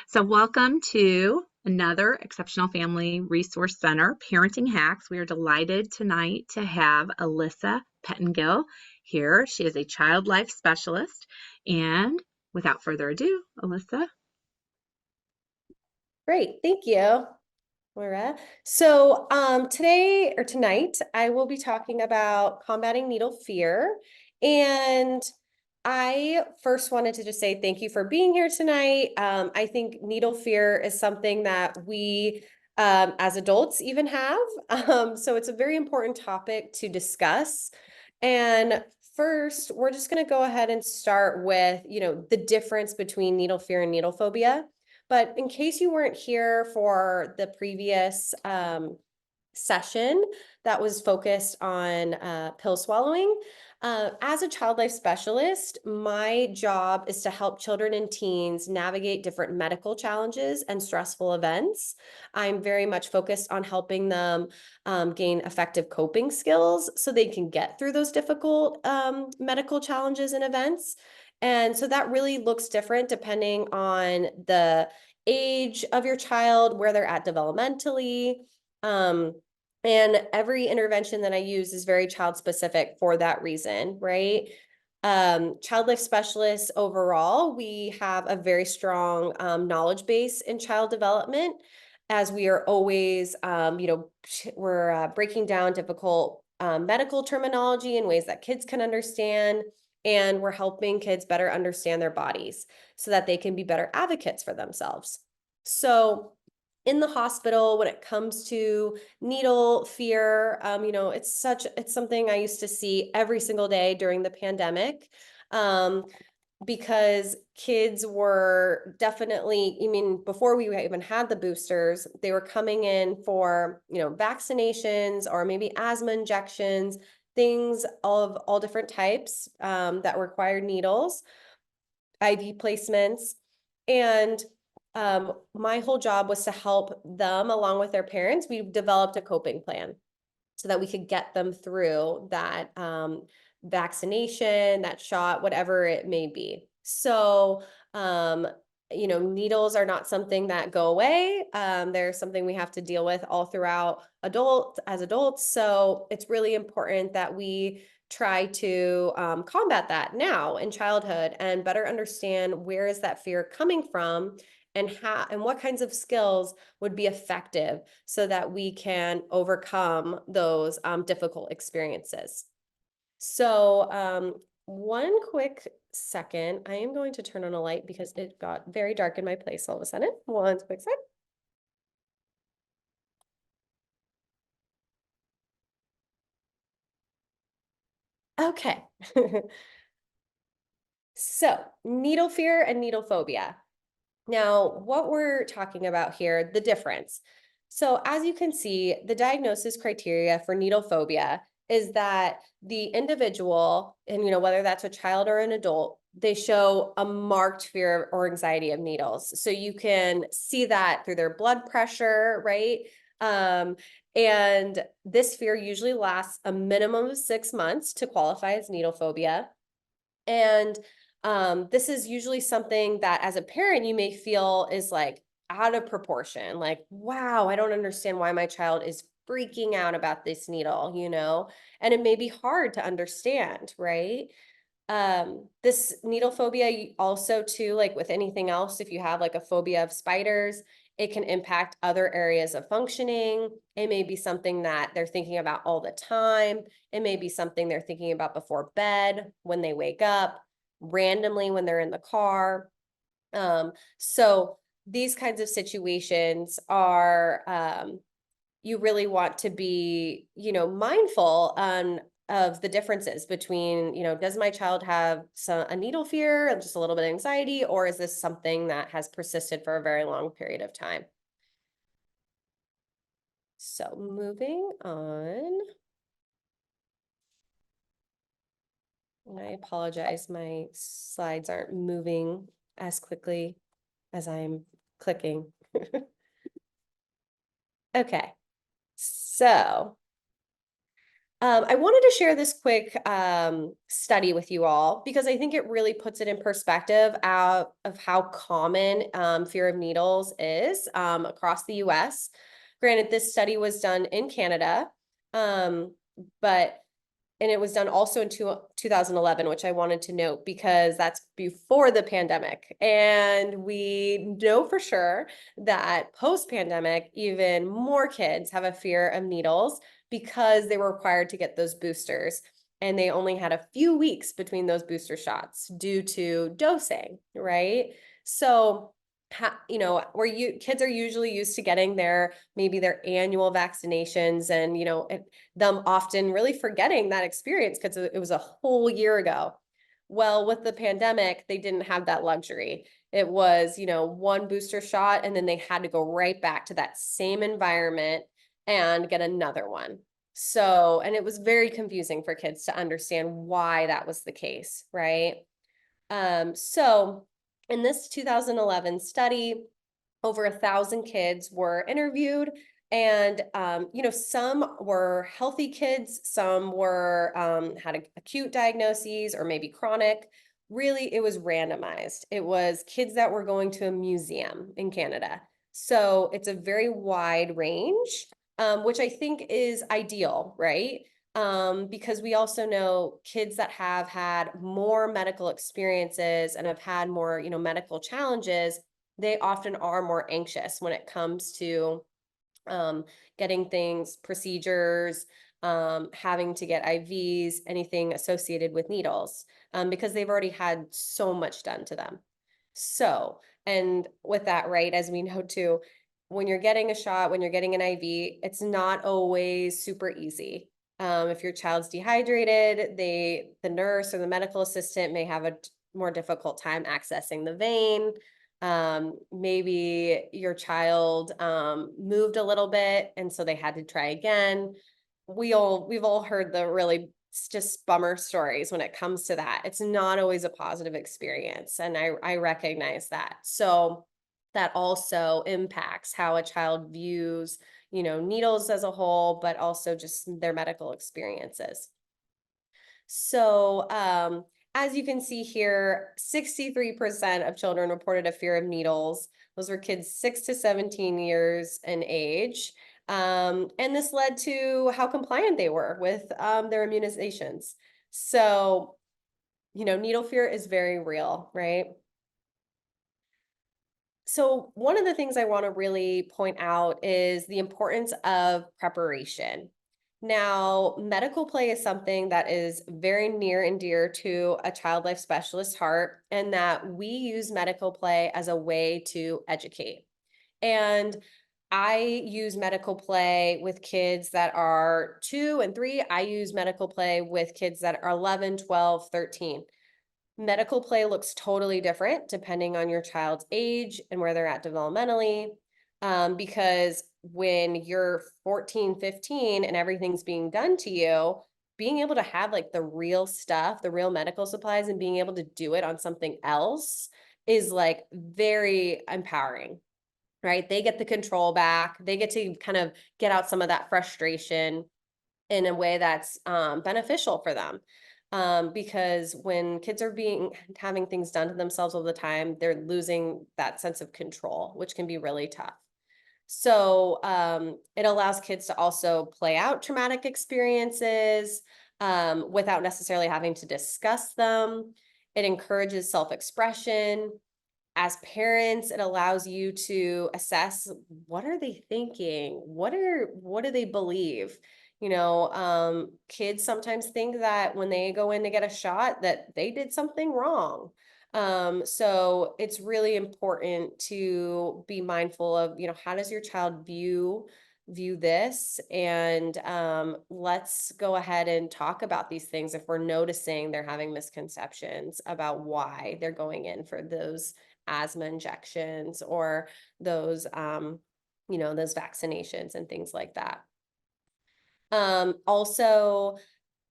So, welcome to another Exceptional Family Resource Center Parenting Hacks. We are delighted tonight to have Alyssa Pettingill here. She is a child life specialist. And without further ado, Alyssa. Great, thank you, Laura. So today or tonight, I will be talking about combating needle fear. And I first wanted to just say thank you for being here tonight. I think needle fear is something that we as adults even have. So it's a very important topic to discuss. And first, we're just going to go ahead and start with, the difference between needle fear and needle phobia. But in case you weren't here for the previous session that was focused on pill swallowing, as a child life specialist, my job is to help children and teens navigate different medical challenges and stressful events. I'm very much focused on helping them gain effective coping skills so they can get through those difficult medical challenges and events. And so that really looks different depending on the age of your child, where they're at developmentally. And every intervention that I use is very child specific for that reason, right? Child life specialists overall, we have a very strong knowledge base in child development, as we are always, we're breaking down difficult medical terminology in ways that kids can understand. And we're helping kids better understand their bodies so that they can be better advocates for themselves. So in the hospital, when it comes to needle fear, it's something I used to see every single day during the pandemic. Because kids were definitely, before we even had the boosters, they were coming in for, vaccinations or maybe asthma injections, things of all different types that required needles, IV placements. And my whole job was to help them along with their parents. We developed a coping plan so that we could get them through that vaccination, that shot, whatever it may be. So, needles are not something that go away. They're something we have to deal with all throughout as adults. So it's really important that we try to combat that now in childhood and better understand where is that fear coming from and how and what kinds of skills would be effective so that we can overcome those difficult experiences. So one quick second, I am going to turn on a light because it got very dark in my place all of a sudden. One quick second. Okay. So needle fear and needle phobia. Now, what we're talking about here, the difference. So as you can see, the diagnosis criteria for needle phobia is that the individual, and whether that's a child or an adult, they show a marked fear or anxiety of needles. So you can see that through their blood pressure, right? And this fear usually lasts a minimum of 6 months to qualify as needle phobia. And this is usually something that as a parent, you may feel is like out of proportion. Like, wow, I don't understand why my child is freaking out about this needle, and it may be hard to understand, right? This needle phobia also too, like with anything else, if you have like a phobia of spiders, it can impact other areas of functioning. It may be something that they're thinking about all the time. It may be something they're thinking about before bed, when they wake up, randomly when they're in the car. So these kinds of situations are, you really want to be, mindful of the differences between, does my child have a needle fear, just a little bit of anxiety, or is this something that has persisted for a very long period of time? So moving on. And I apologize, my slides aren't moving as quickly as I'm clicking. Okay, so I wanted to share this quick study with you all because I think it really puts it in perspective of how common fear of needles is across the US. Granted, this study was done in Canada, um, but and it was done also in 2011, which I wanted to note because that's before the pandemic. And we know for sure that post-pandemic, even more kids have a fear of needles because they were required to get those boosters. And they only had a few weeks between those booster shots due to dosing, right? So, where kids are usually used to getting maybe their annual vaccinations, and them often really forgetting that experience because it was a whole year ago. Well, with the pandemic, they didn't have that luxury. It was, one booster shot, and then they had to go right back to that same environment and get another one. So, and it was very confusing for kids to understand why that was the case, right? So in this 2011 study, over 1,000 kids were interviewed, and some were healthy kids, some were had acute diagnoses or maybe chronic. Really, it was randomized. It was kids that were going to a museum in Canada. So it's a very wide range, which I think is ideal, right? Because we also know kids that have had more medical experiences and have had more, medical challenges, they often are more anxious when it comes to um, getting things, procedures, having to get IVs, anything associated with needles, because they've already had so much done to them. So, and with that, right, as we know too, when you're getting a shot, when you're getting an IV, it's not always super easy. If your child's dehydrated, the nurse or the medical assistant may have a more difficult time accessing the vein. Maybe your child moved a little bit, and so they had to try again. We've all heard the really just bummer stories when it comes to that. It's not always a positive experience, and I recognize that. So that also impacts how a child views, needles as a whole, but also just their medical experiences. So, as you can see here, 63% of children reported a fear of needles. Those were kids 6 to 17 years in age. And this led to how compliant they were with their immunizations. So, needle fear is very real, right? So, one of the things I want to really point out is the importance of preparation. Now, medical play is something that is very near and dear to a child life specialist's heart, and that we use medical play as a way to educate. And I use medical play with kids that are 2 and 3. I use medical play with kids that are 11, 12, 13. Medical play looks totally different depending on your child's age and where they're at developmentally. Because when you're 14, 15 and everything's being done to you, being able to have like the real stuff, the real medical supplies, and being able to do it on something else is like very empowering, right? They get the control back. They get to kind of get out some of that frustration in a way that's beneficial for them. Because when kids are having things done to themselves all the time, they're losing that sense of control, which can be really tough. So it allows kids to also play out traumatic experiences without necessarily having to discuss them. It encourages self-expression. As parents, it allows you to assess, what are they thinking? What do they believe? Kids sometimes think that when they go in to get a shot that they did something wrong. So it's really important to be mindful of, how does your child view this, and let's go ahead and talk about these things if we're noticing they're having misconceptions about why they're going in for those asthma injections or those those vaccinations and things like that. Also,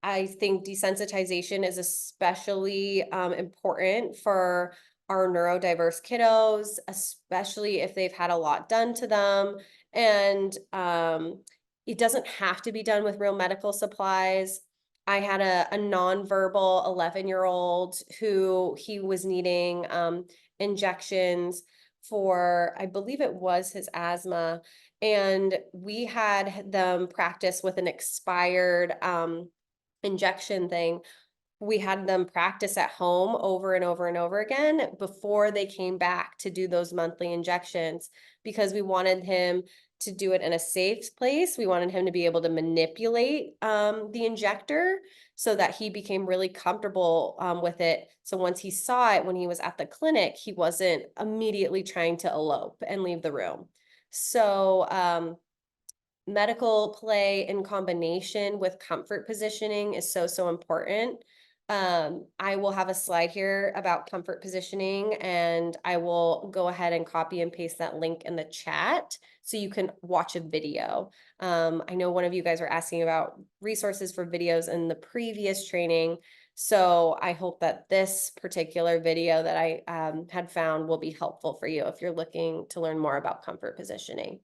I think desensitization is especially important for our neurodiverse kiddos, especially if they've had a lot done to them. And It doesn't have to be done with real medical supplies. I had a nonverbal 11-year-old who he was needing injections for, I believe it was his asthma. And we had them practice with an expired injection thing. We had them practice at home over and over and over again before they came back to do those monthly injections, because we wanted him to do it in a safe place. We wanted him to be able to manipulate the injector so that he became really comfortable with it. So once he saw it when he was at the clinic, he wasn't immediately trying to elope and leave the room. So medical play in combination with comfort positioning is so important. I will have a slide here about comfort positioning, and I will go ahead and copy and paste that link in the chat so you can watch a video. I know one of you guys were asking about resources for videos in the previous training, so I hope that this particular video that I had found will be helpful for you if you're looking to learn more about comfort positioning.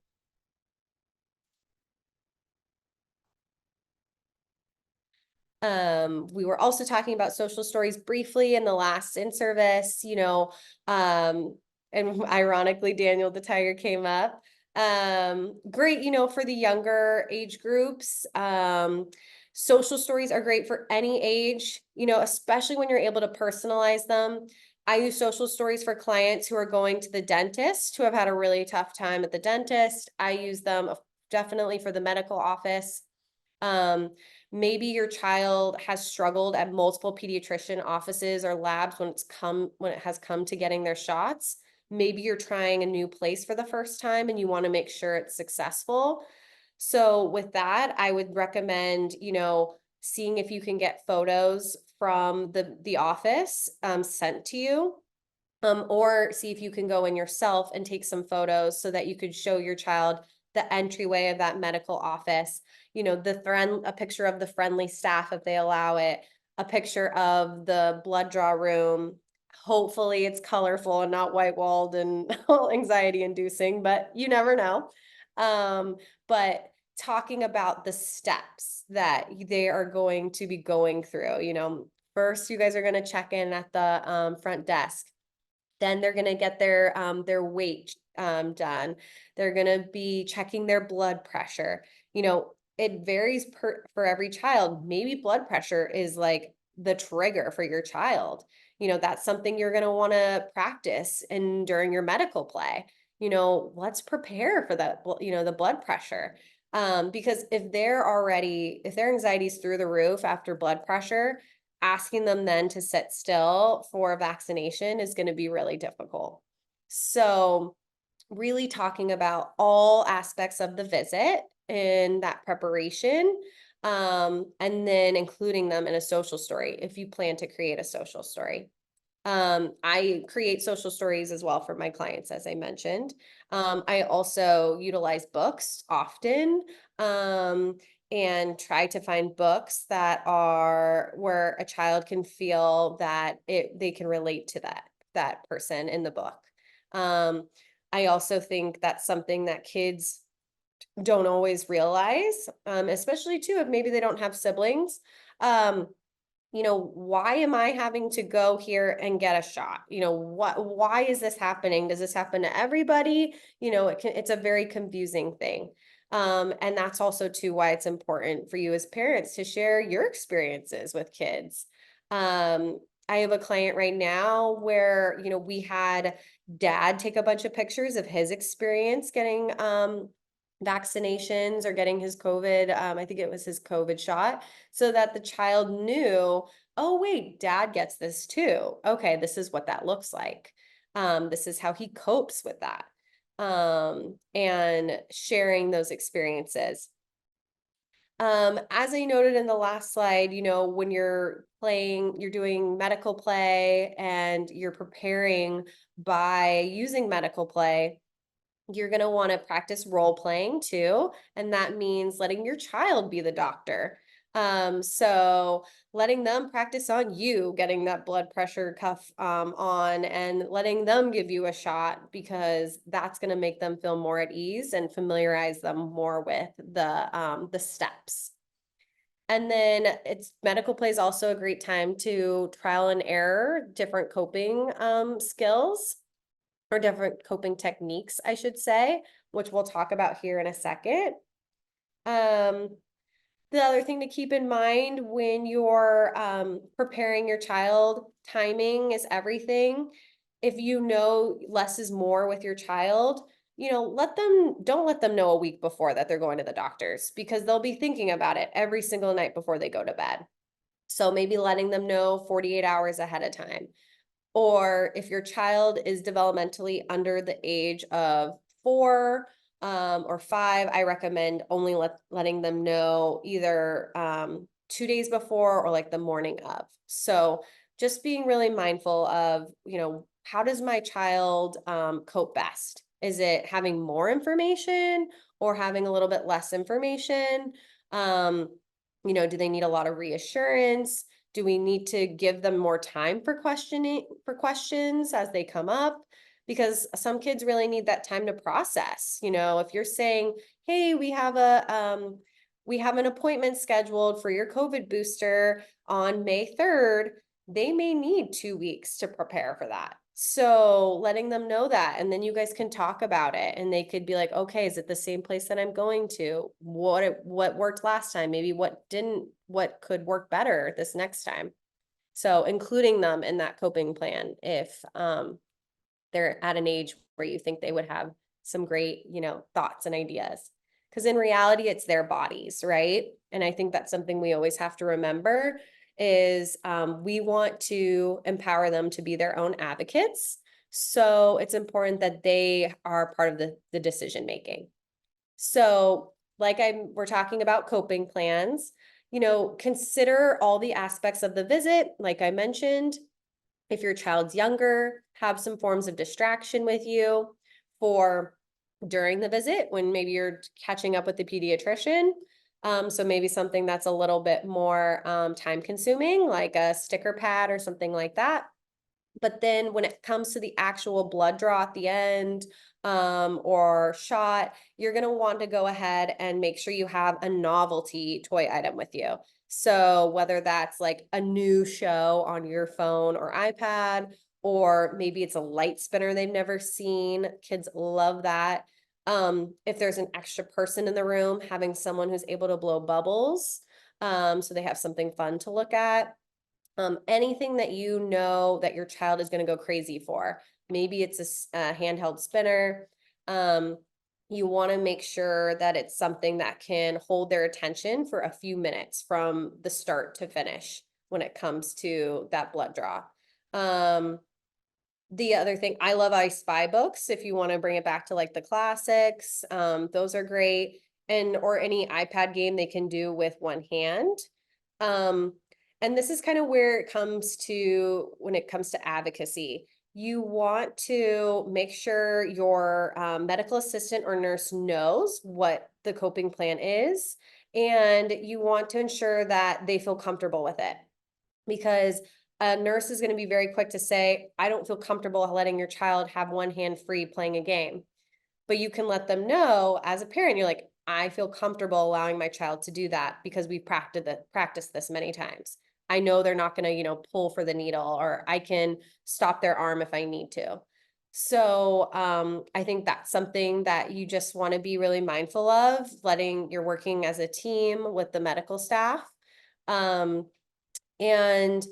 We were also talking about social stories briefly in the last in-service, and ironically, Daniel the Tiger came up. Great, for the younger age groups. Social stories are great for any age, especially when you're able to personalize them. I use social stories for clients who are going to the dentist, who have had a really tough time at the dentist. I use them definitely for the medical office. Maybe your child has struggled at multiple pediatrician offices or labs when it has come to getting their shots. Maybe you're trying a new place for the first time and you want to make sure it's successful. So with that, I would recommend, seeing if you can get photos from the office sent to you. Or see if you can go in yourself and take some photos so that you could show your child the entryway of that medical office, a picture of the friendly staff if they allow it, a picture of the blood draw room. Hopefully it's colorful and not white walled and anxiety inducing, but you never know. But talking about the steps that they are going to be going through, first you guys are going to check in at the front desk. Then they're going to get their weight done. They're going to be checking their blood pressure. It varies for every child. Maybe blood pressure is like the trigger for your child. That's something you're going to want to practice and during your medical play. Let's prepare for that, the blood pressure. Because if their anxiety is through the roof after blood pressure, asking them then to sit still for a vaccination is going to be really difficult. So really talking about all aspects of the visit in that preparation, and then including them in a social story if you plan to create a social story. I create social stories as well for my clients, as I mentioned. I also utilize books often, and try to find books that are where a child can feel that they can relate to that person in the book. I also think that's something that kids don't always realize, especially too if maybe they don't have siblings. Why am I having to go here and get a shot? Why is this happening? Does this happen to everybody? It's a very confusing thing. And that's also too why it's important for you as parents to share your experiences with kids. I have a client right now where, we had dad take a bunch of pictures of his experience getting vaccinations or getting his COVID, I think it was his COVID shot, so that the child knew, oh, wait, dad gets this too. Okay, this is what that looks like. This is how he copes with that. And sharing those experiences. As I noted in the last slide, when you're doing medical play and you're preparing by using medical play, you're going to want to practice role playing too. And that means letting your child be the doctor. So letting them practice on you getting that blood pressure cuff on and letting them give you a shot because that's going to make them feel more at ease and familiarize them more with the steps. And then it's medical play is also a great time to trial and error different coping skills or different coping techniques, I should say, which we'll talk about here in a second. The other thing to keep in mind when you're preparing your child, timing is everything. If you know less is more with your child, don't let them know a week before that they're going to the doctors because they'll be thinking about it every single night before they go to bed. So maybe letting them know 48 hours ahead of time. Or if your child is developmentally under the age of 4 or 5, I recommend only letting them know either 2 days before or like the morning of. So just being really mindful of, how does my child cope best? Is it having more information or having a little bit less information? Do they need a lot of reassurance? Do we need to give them more time for questions as they come up? Because some kids really need that time to process. If you're saying, "Hey, we have an appointment scheduled for your COVID booster on May 3rd," they may need 2 weeks to prepare for that. So letting them know that, and then you guys can talk about it, and they could be like, "Okay, is it the same place that I'm going to? What worked last time? Maybe what didn't? What could work better this next time?" So including them in that coping plan if they're at an age where you think they would have some great, thoughts and ideas. Because in reality, it's their bodies, right? And I think that's something we always have to remember is we want to empower them to be their own advocates. So it's important that they are part of the decision making. So we're talking about coping plans, consider all the aspects of the visit. Like I mentioned, if your child's younger, have some forms of distraction with you for during the visit when maybe you're catching up with the pediatrician. So maybe something that's a little bit more time consuming, like a sticker pad or something like that. But then when it comes to the actual blood draw at the end or shot, you're going to want to go ahead and make sure you have a novelty toy item with you. So whether that's like a new show on your phone or iPad, or maybe it's a light spinner they've never seen. Kids love that. If there's an extra person in the room, having someone who's able to blow bubbles so they have something fun to look at. Anything that you know that your child is going to go crazy for. Maybe it's a handheld spinner. You want to make sure that it's something that can hold their attention for a few minutes from the start to finish when it comes to that blood draw. The other thing, I love I Spy books. If you want to bring it back to like the classics, those are great. Or any iPad game they can do with one hand. And this is kind of where it comes to when it comes to advocacy. You want to make sure your medical assistant or nurse knows what the coping plan is, and you want to ensure that they feel comfortable with it. Because a nurse is going to be very quick to say, "I don't feel comfortable letting your child have one hand free playing a game." But you can let them know as a parent, you're like, "I feel comfortable allowing my child to do that because we've practiced this many times. I know they're not going to, pull for the needle, or I can stop their arm if I need to." So I think that's something that you just want to be really mindful of, you're working as a team with the medical staff. And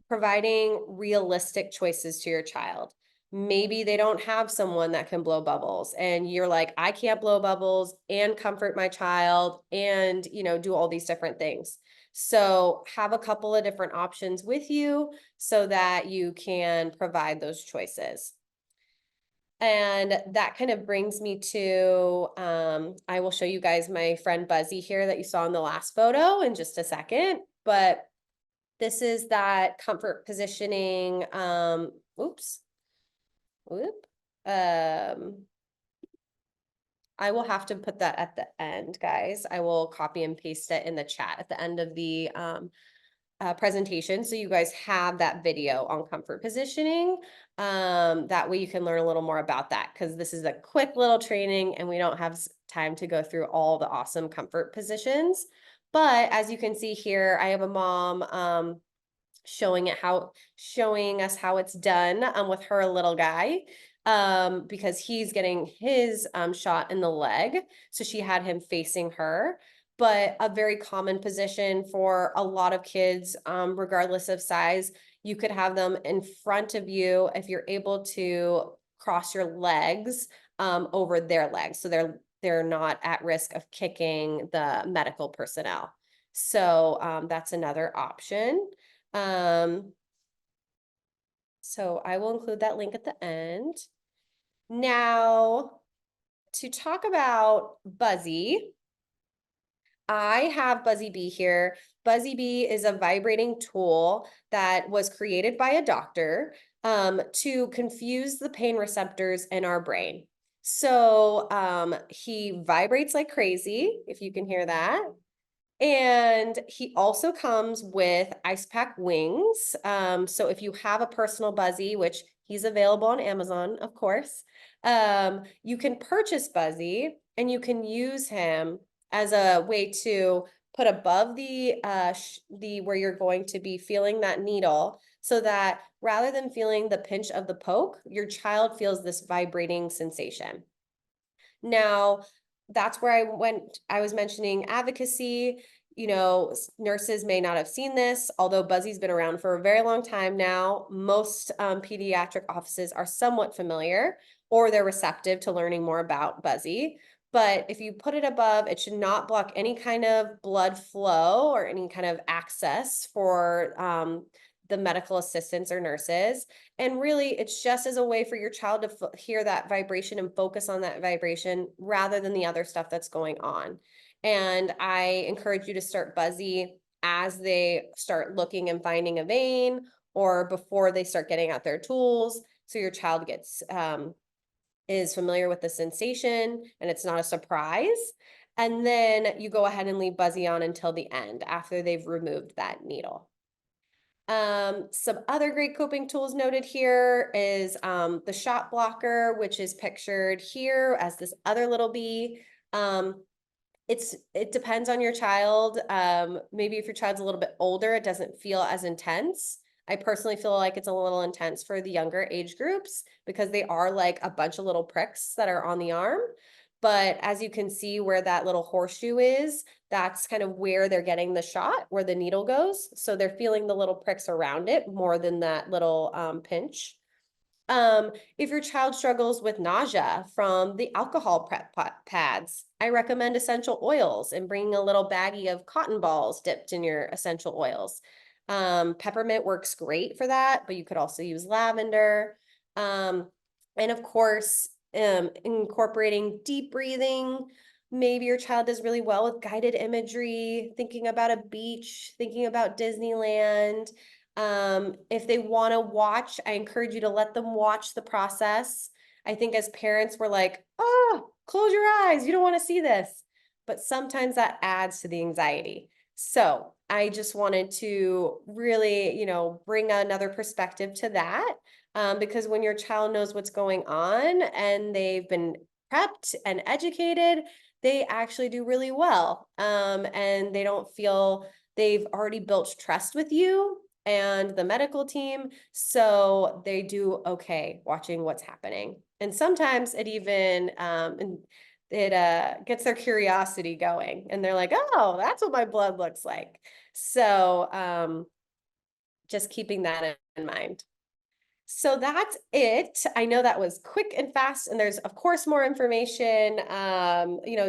providing realistic choices to your child. Maybe they don't have someone that can blow bubbles and you're like, "I can't blow bubbles and comfort my child and, do all these different things." So have a couple of different options with you so that you can provide those choices. And that kind of brings me to, I will show you guys my friend Buzzy here that you saw in the last photo in just a second, but this is that comfort positioning, oops, whoop. I will have to put that at the end, guys. I will copy and paste it in the chat at the end of the presentation, so you guys have that video on comfort positioning. That way you can learn a little more about that, because this is a quick little training and we don't have time to go through all the awesome comfort positions. But as you can see here, I have a mom showing us how it's done with her little guy, because he's getting his shot in the leg. So she had him facing her. But a very common position for a lot of kids, regardless of size, you could have them in front of you if you're able to cross your legs over their legs, so they're not at risk of kicking the medical personnel. So that's another option. So I will include that link at the end. Now, to talk about Buzzy, I have Buzzy Bee here. Buzzy Bee is a vibrating tool that was created by a doctor to confuse the pain receptors in our brain. So he vibrates like crazy, if you can hear that. And he also comes with ice pack wings. So if you have a personal Buzzy, which he's available on Amazon, of course, you can purchase Buzzy and you can use him as a way to put above the where you're going to be feeling that needle, so that rather than feeling the pinch of the poke, your child feels this vibrating sensation. Now, that's where I was mentioning advocacy. Nurses may not have seen this, although Buzzy's been around for a very long time now. Most pediatric offices are somewhat familiar, or they're receptive to learning more about Buzzy. But if you put it above, it should not block any kind of blood flow or any kind of access for the medical assistants or nurses. And really, it's just as a way for your child to hear that vibration and focus on that vibration rather than the other stuff that's going on. And I encourage you to start Buzzy as they start looking and finding a vein, or before they start getting out their tools, so your child is familiar with the sensation and it's not a surprise. And then you go ahead and leave Buzzy on until the end, after they've removed that needle. Some other great coping tools noted here is the shot blocker, which is pictured here as this other little bee. It depends on your child. Maybe if your child's a little bit older, it doesn't feel as intense. I personally feel like it's a little intense for the younger age groups, because they are like a bunch of little pricks that are on the arm. But as you can see where that little horseshoe is, that's kind of where they're getting the shot, where the needle goes. So they're feeling the little pricks around it more than that little pinch. If your child struggles with nausea from the alcohol prep pads, I recommend essential oils and bringing a little baggie of cotton balls dipped in your essential oils. Peppermint works great for that, but you could also use lavender. And of course, incorporating deep breathing. Maybe your child does really well with guided imagery, thinking about a beach, thinking about Disneyland. If they want to watch, I encourage you to let them watch the process. I think as parents, we're like, oh, close your eyes, you don't want to see this. But sometimes that adds to the anxiety. So I just wanted to really, bring another perspective to that. Because when your child knows what's going on and they've been prepped and educated, they actually do really well. And they don't feel they've already built trust with you and the medical team, so they do okay watching what's happening. And sometimes it even gets their curiosity going, and they're like, oh, that's what my blood looks like. So just keeping that in mind. So that's it. I know that was quick and fast, and there's of course more information,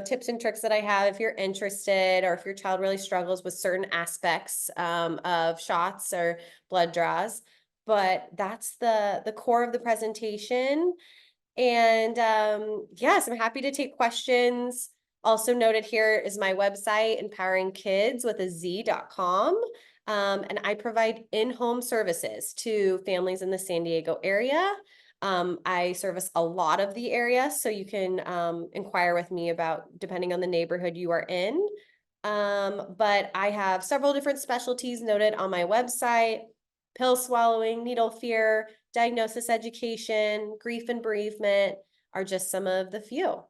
tips and tricks that I have if you're interested, or if your child really struggles with certain aspects of shots or blood draws. But that's the core of the presentation. And yes, I'm happy to take questions. Also noted here is my website, empoweringkidswithaz.com. And I provide in-home services to families in the San Diego area. I service a lot of the area, so you can inquire with me about depending on the neighborhood you are in. But I have several different specialties noted on my website: pill swallowing, needle fear, diagnosis education, grief and bereavement are just some of the few.